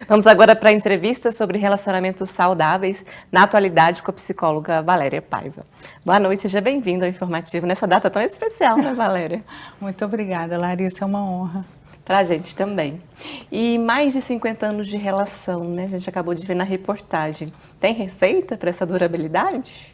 Vamos agora para a entrevista sobre relacionamentos saudáveis na atualidade com a psicóloga Valéria Paiva. Boa noite, seja bem-vinda ao Informativo nessa data tão especial, né, Valéria? Muito obrigada, Larissa, é uma honra. Para a gente também. E mais de 50 anos de relação, né? A gente acabou de ver na reportagem. Tem receita para essa durabilidade?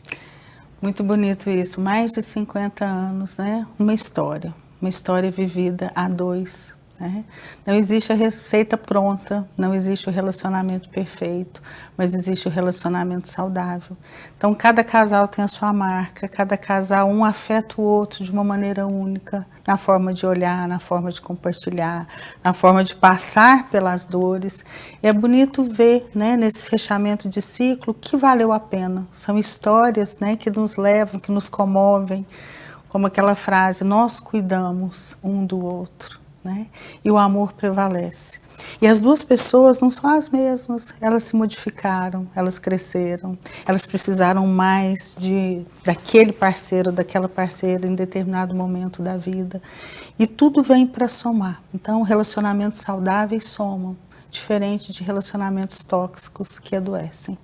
Muito bonito isso, mais de 50 anos, né? Uma história vivida a dois, né? Não existe a receita pronta, não existe o relacionamento perfeito, mas existe o relacionamento saudável. Então, cada casal tem a sua marca, cada casal um afeta o outro de uma maneira única, na forma de olhar, na forma de compartilhar, na forma de passar pelas dores. E é bonito ver, né, nesse fechamento de ciclo que valeu a pena. São histórias, né, que nos levam, que nos comovem, como aquela frase, nós cuidamos um do outro, né? E o amor prevalece. E as duas pessoas não são as mesmas, elas se modificaram, elas cresceram, elas precisaram mais daquele parceiro, daquela parceira em determinado momento da vida. E tudo vem para somar. Então, relacionamentos saudáveis somam, diferente de relacionamentos tóxicos que adoecem.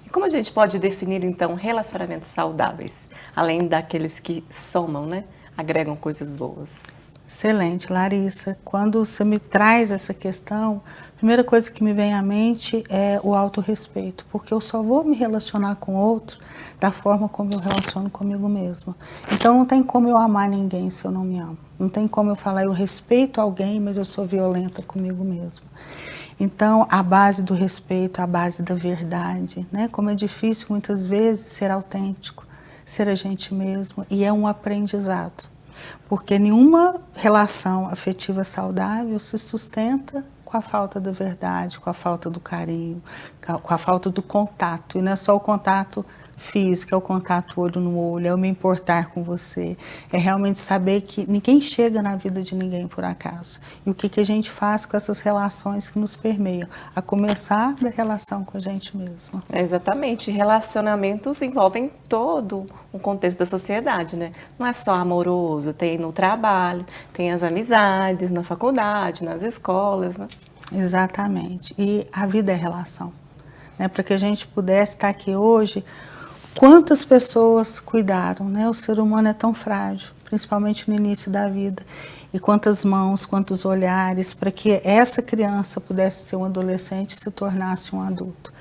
E como a gente pode definir, então, relacionamentos saudáveis, além daqueles que somam, né? Agregam coisas boas? Excelente, Larissa. Quando você me traz essa questão, a primeira coisa que me vem à mente é o autorrespeito, porque eu só vou me relacionar com o outro da forma como eu relaciono comigo mesma. Então não tem como eu amar ninguém se eu não me amo. Não tem como eu falar eu respeito alguém, mas eu sou violenta comigo mesma. Então, a base do respeito, a base da verdade, né? Como é difícil muitas vezes ser autêntico, ser a gente mesmo, e é um aprendizado. Porque nenhuma relação afetiva saudável se sustenta com a falta da verdade, com a falta do carinho, com a falta do contato. E não é só o contato físico, é o contato olho no olho, é o me importar com você. É realmente saber que ninguém chega na vida de ninguém por acaso. E o que a gente faz com essas relações que nos permeiam, a começar da relação com a gente mesma. Exatamente. Relacionamentos envolvem todo o contexto da sociedade, né? Não é só amoroso, tem no trabalho, tem as amizades, na faculdade, nas escolas, né? Exatamente. E a vida é relação, né? Para que a gente pudesse estar aqui hoje, quantas pessoas cuidaram, né? O ser humano é tão frágil, principalmente no início da vida. E quantas mãos, quantos olhares, para que essa criança pudesse ser um adolescente e se tornasse um adulto.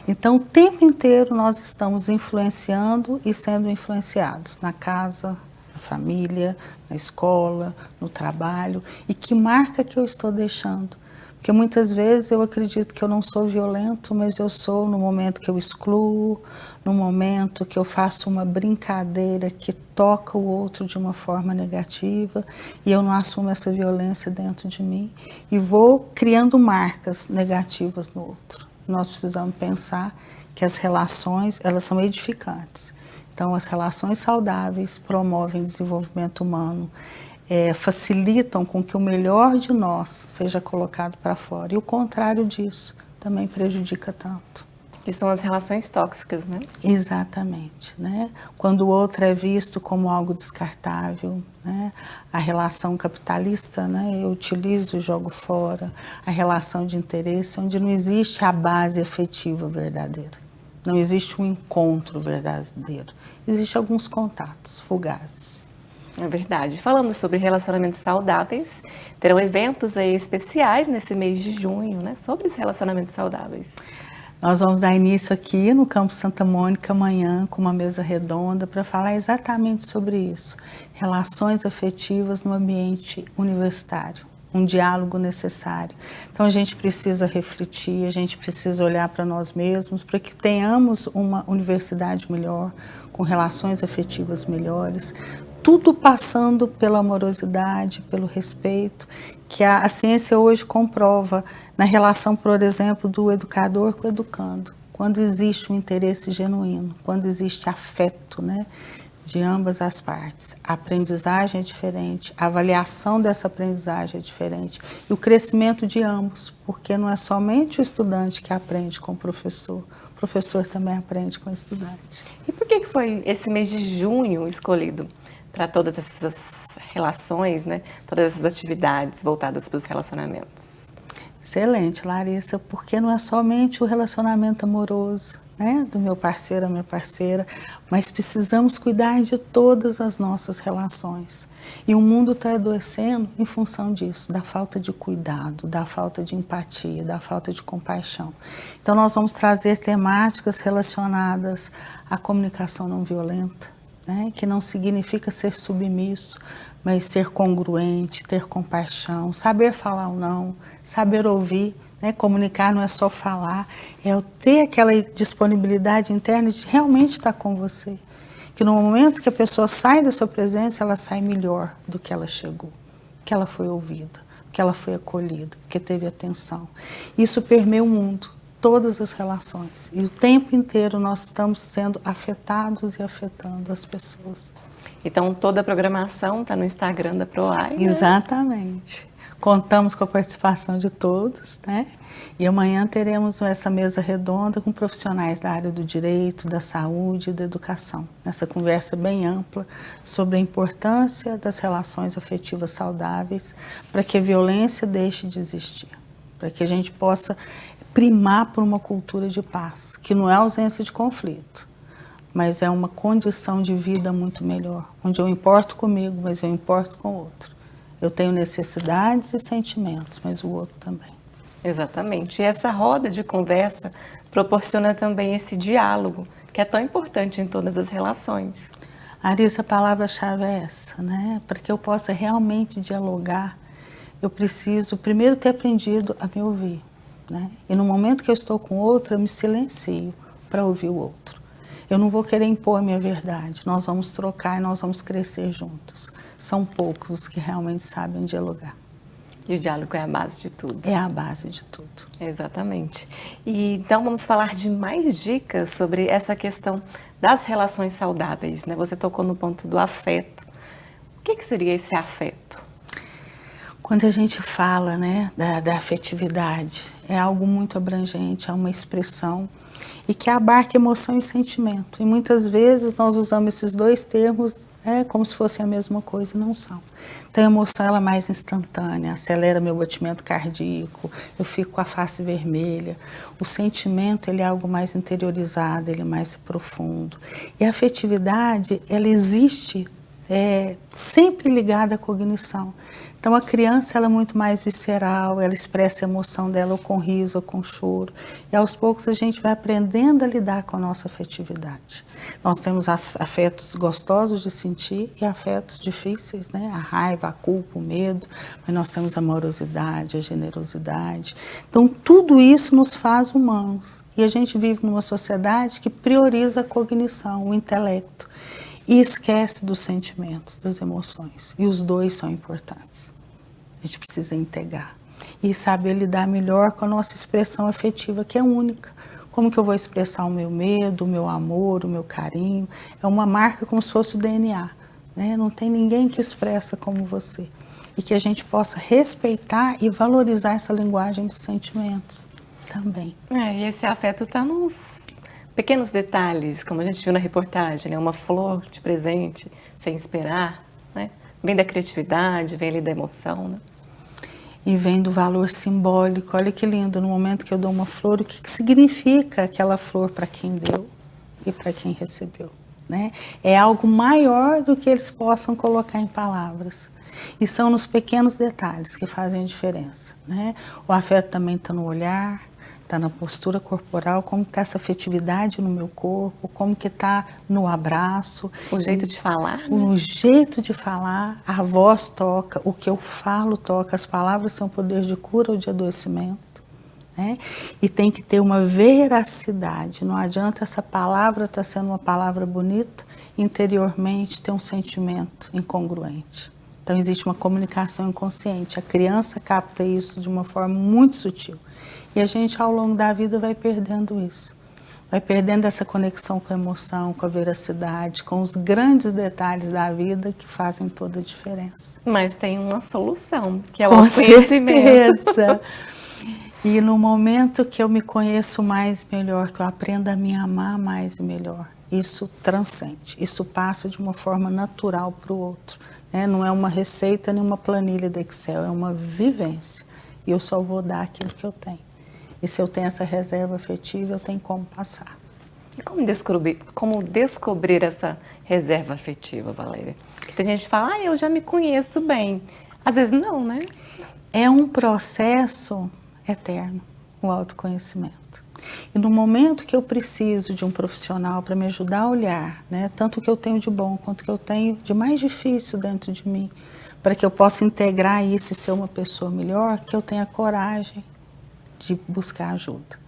Então, o tempo inteiro nós estamos influenciando e sendo influenciados na casa, na família, na escola, no trabalho. E que marca que eu estou deixando? Porque muitas vezes eu acredito que eu não sou violento, mas eu sou no momento que eu excluo, no momento que eu faço uma brincadeira que toca o outro de uma forma negativa e eu não assumo essa violência dentro de mim e vou criando marcas negativas no outro. Nós precisamos pensar que as relações, elas são edificantes. Então, as relações saudáveis promovem o desenvolvimento humano, facilitam com que o melhor de nós seja colocado para fora. E o contrário disso também prejudica tanto. Que são as relações tóxicas, né? Exatamente, né? Quando o outro é visto como algo descartável, né? A relação capitalista, né? Eu utilizo e jogo fora. A relação de interesse, onde não existe a base afetiva verdadeira. Não existe um encontro verdadeiro. Existem alguns contatos fugazes. É verdade. Falando sobre relacionamentos saudáveis, terão eventos aí especiais nesse mês de junho, né? Sobre os relacionamentos saudáveis. Nós vamos dar início aqui no Campo Santa Mônica amanhã com uma mesa redonda para falar exatamente sobre isso. Relações afetivas no ambiente universitário. Um diálogo necessário. Então a gente precisa refletir, a gente precisa olhar para nós mesmos para que tenhamos uma universidade melhor, com relações afetivas melhores, tudo passando pela amorosidade, pelo respeito, que a ciência hoje comprova na relação, por exemplo, do educador com o educando. Quando existe um interesse genuíno, quando existe afeto, né, de ambas as partes. A aprendizagem é diferente, a avaliação dessa aprendizagem é diferente e o crescimento de ambos, porque não é somente o estudante que aprende com o professor também aprende com o estudante. E por que foi esse mês de junho escolhido para todas essas relações, né? Todas essas atividades voltadas para os relacionamentos? Excelente, Larissa, porque não é somente o relacionamento amoroso, né, do meu parceiro, a minha parceira, mas precisamos cuidar de todas as nossas relações. E o mundo está adoecendo em função disso, da falta de cuidado, da falta de empatia, da falta de compaixão. Então nós vamos trazer temáticas relacionadas à comunicação não violenta, né, que não significa ser submisso, mas ser congruente, ter compaixão, saber falar ou não, saber ouvir, né? Comunicar não é só falar, é ter aquela disponibilidade interna de realmente estar com você. Que no momento que a pessoa sai da sua presença, ela sai melhor do que ela chegou, que ela foi ouvida, que ela foi acolhida, que teve atenção. Isso permeia o mundo, todas as relações. E o tempo inteiro nós estamos sendo afetados e afetando as pessoas. Então, toda a programação está no Instagram da PROAI, né? Exatamente. Contamos com a participação de todos, né? E amanhã teremos essa mesa redonda com profissionais da área do direito, da saúde e da educação. Essa conversa bem ampla sobre a importância das relações afetivas saudáveis para que a violência deixe de existir, para que a gente possa primar por uma cultura de paz, que não é ausência de conflito, mas é uma condição de vida muito melhor, onde eu importo comigo, mas eu importo com o outro. Eu tenho necessidades e sentimentos, mas o outro também. Exatamente. E essa roda de conversa proporciona também esse diálogo, que é tão importante em todas as relações. Larissa, a palavra-chave é essa, né? Para que eu possa realmente dialogar, eu preciso primeiro ter aprendido a me ouvir, né? E no momento que eu estou com o outro, eu me silencio para ouvir o outro. Eu não vou querer impor a minha verdade, nós vamos trocar e nós vamos crescer juntos. São poucos os que realmente sabem dialogar. E o diálogo é a base de tudo. É a base de tudo. Exatamente. E então vamos falar de mais dicas sobre essa questão das relações saudáveis, né? Você tocou no ponto do afeto. O que seria esse afeto? Quando a gente fala, né, da afetividade, é algo muito abrangente, é uma expressão e que abarca emoção e sentimento. E muitas vezes nós usamos esses dois termos como se fossem a mesma coisa, não são. Então a emoção ela é mais instantânea, acelera meu batimento cardíaco, eu fico com a face vermelha. O sentimento ele é algo mais interiorizado, ele é mais profundo. E a afetividade, ela existe sempre ligada à cognição. Então a criança ela é muito mais visceral, ela expressa a emoção dela ou com riso ou com choro. E aos poucos a gente vai aprendendo a lidar com a nossa afetividade. Nós temos afetos gostosos de sentir e afetos difíceis, né? A raiva, a culpa, o medo, mas nós temos a amorosidade, a generosidade. Então tudo isso nos faz humanos. E a gente vive numa sociedade que prioriza a cognição, o intelecto. E esquece dos sentimentos, das emoções. E os dois são importantes. A gente precisa integrar. E saber lidar melhor com a nossa expressão afetiva, que é única. Como que eu vou expressar o meu medo, o meu amor, o meu carinho? É uma marca como se fosse o DNA. Né? Não tem ninguém que expressa como você. E que a gente possa respeitar e valorizar essa linguagem dos sentimentos também. E esse afeto está nos pequenos detalhes, como a gente viu na reportagem, né? Uma flor de presente, sem esperar, né? Vem da criatividade, vem ali da emoção, né? E vem do valor simbólico. Olha que lindo, no momento que eu dou uma flor, o que significa aquela flor para quem deu e para quem recebeu, né? É algo maior do que eles possam colocar em palavras. E são nos pequenos detalhes que fazem a diferença, né? O afeto também está no olhar, está na postura corporal, como está essa afetividade no meu corpo, como que está no abraço. O jeito de falar, né? O jeito de falar, a voz toca, o que eu falo toca, as palavras são poder de cura ou de adoecimento. Né? E tem que ter uma veracidade, não adianta essa palavra estar sendo uma palavra bonita, interiormente ter um sentimento incongruente. Então existe uma comunicação inconsciente, a criança capta isso de uma forma muito sutil. E a gente, ao longo da vida, vai perdendo isso. Vai perdendo essa conexão com a emoção, com a veracidade, com os grandes detalhes da vida que fazem toda a diferença. Mas tem uma solução, que é o conhecimento. Certeza. E no momento que eu me conheço mais e melhor, que eu aprendo a me amar mais e melhor, isso transcende, isso passa de uma forma natural para o outro. Né? Não é uma receita nem uma planilha do Excel, é uma vivência. e eu só vou dar aquilo que eu tenho. E se eu tenho essa reserva afetiva, eu tenho como passar. E como descobrir essa reserva afetiva, Valéria? Porque tem gente que fala, eu já me conheço bem. Às vezes não, né? É um processo eterno, o autoconhecimento. E no momento que eu preciso de um profissional para me ajudar a olhar, né, tanto o que eu tenho de bom quanto o que eu tenho de mais difícil dentro de mim, para que eu possa integrar isso e ser uma pessoa melhor, que eu tenha coragem de buscar ajuda.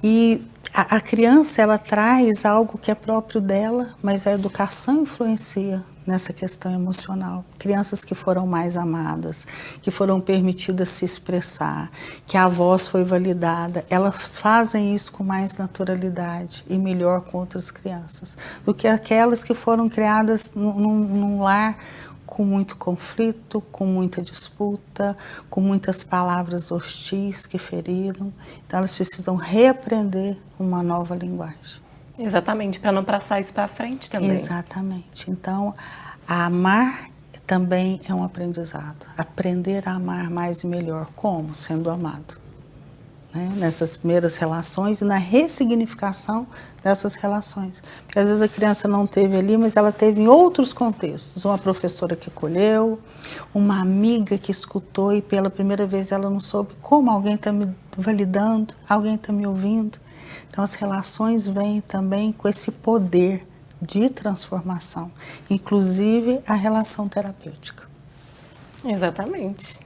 E a criança, ela traz algo que é próprio dela, mas a educação influencia nessa questão emocional. Crianças que foram mais amadas, que foram permitidas se expressar, que a voz foi validada, elas fazem isso com mais naturalidade e melhor com outras crianças, do que aquelas que foram criadas num lar com muito conflito, com muita disputa, com muitas palavras hostis que feriram. Então elas precisam reaprender uma nova linguagem. Exatamente, para não passar isso para frente também. Exatamente. Então, amar também é um aprendizado. Aprender a amar mais e melhor. Como? Sendo amado. Né? Nessas primeiras relações e na ressignificação dessas relações. Porque às vezes a criança não teve ali, mas ela teve em outros contextos. Uma professora que acolheu, uma amiga que escutou e pela primeira vez ela não soube como alguém está me validando, alguém está me ouvindo. Então as relações vêm também com esse poder de transformação, inclusive a relação terapêutica. Exatamente.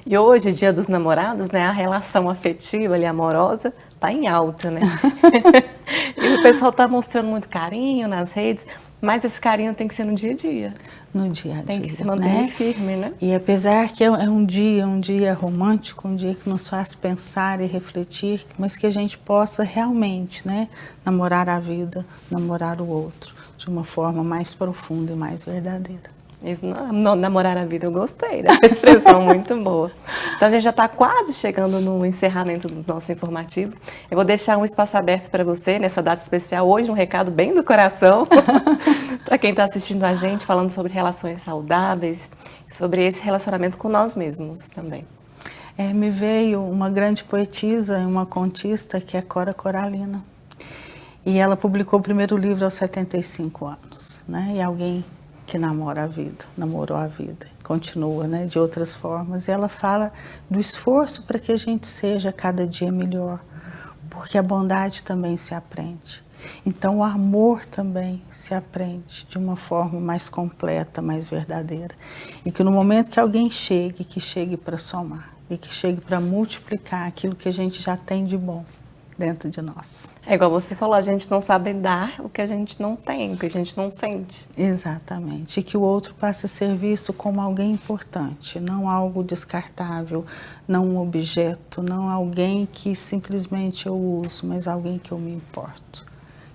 E hoje, Dia dos Namorados, né, a relação afetiva e amorosa está em alta, né? E o pessoal está mostrando muito carinho nas redes, mas esse carinho tem que ser no dia a dia. No dia a dia, tem que se manter, né? Firme, né? E apesar que é um dia romântico, um dia que nos faz pensar e refletir, mas que a gente possa realmente, né, namorar a vida, namorar o outro, de uma forma mais profunda e mais verdadeira. Namorar a vida, eu gostei dessa expressão, muito boa. Então a gente já está quase chegando no encerramento do nosso informativo. Eu vou deixar um espaço aberto para você nessa data especial, hoje um recado bem do coração, para quem está assistindo a gente, falando sobre relações saudáveis, sobre esse relacionamento com nós mesmos também. Me veio uma grande poetisa e uma contista que é Cora Coralina. E ela publicou o primeiro livro aos 75 anos, né? E alguém que namorou a vida, continua, né, de outras formas. E ela fala do esforço para que a gente seja cada dia melhor, porque a bondade também se aprende. Então o amor também se aprende de uma forma mais completa, mais verdadeira. E que no momento que alguém chegue, que chegue para somar, e que chegue para multiplicar aquilo que a gente já tem de bom dentro de nós. É igual você falou, a gente não sabe dar o que a gente não tem, o que a gente não sente. Exatamente. E que o outro passe a ser visto como alguém importante, não algo descartável, não um objeto, não alguém que simplesmente eu uso, mas alguém que eu me importo,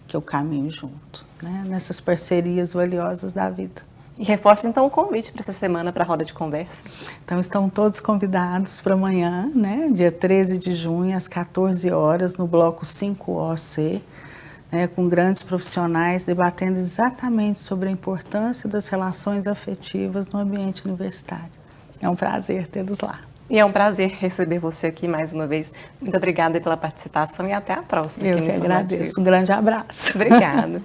que eu caminho junto, né? Nessas parcerias valiosas da vida. E reforço então o convite para essa semana para a roda de conversa. Então estão todos convidados para amanhã, né, dia 13 de junho, às 14 horas, no bloco 5OC, né, com grandes profissionais debatendo exatamente sobre a importância das relações afetivas no ambiente universitário. É um prazer tê-los lá. E é um prazer receber você aqui mais uma vez. Muito obrigada pela participação e até a próxima. Eu que agradeço. Um grande abraço. Obrigada.